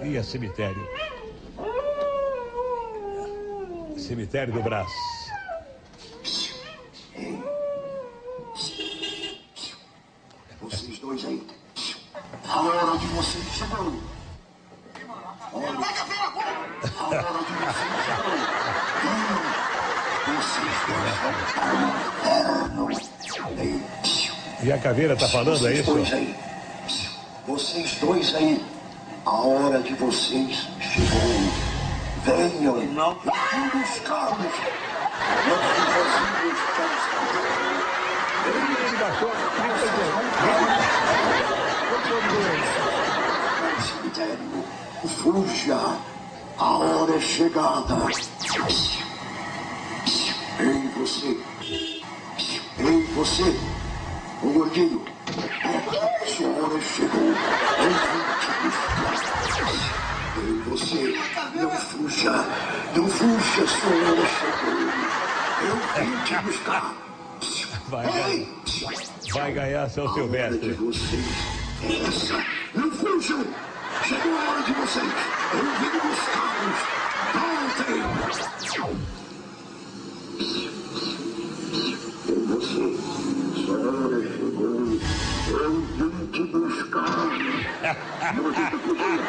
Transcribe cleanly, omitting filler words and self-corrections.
Ia cemitério. Cemitério do Brás. Vocês dois aí. A hora de vocês chegou. A hora de vocês chegou. Vocês dois vão. E a caveira tá falando, é isso? Vocês dois aí. A hora de vocês chegou. Venham. Não dos carros. Não dos carros. Cemitério, fuja, a hora é chegada. Ei você, o gordinho, sua hora chegou. Ei você, não fuja, sua hora chegou. Eu vim te buscar. Vai ganhar São Silvestre. Essa, não fujam! Chegou a hora de vocês! Eu vim buscá-los! Voltem! E você, sua hora chegou! Eu vim te buscar! Não adianta fugir!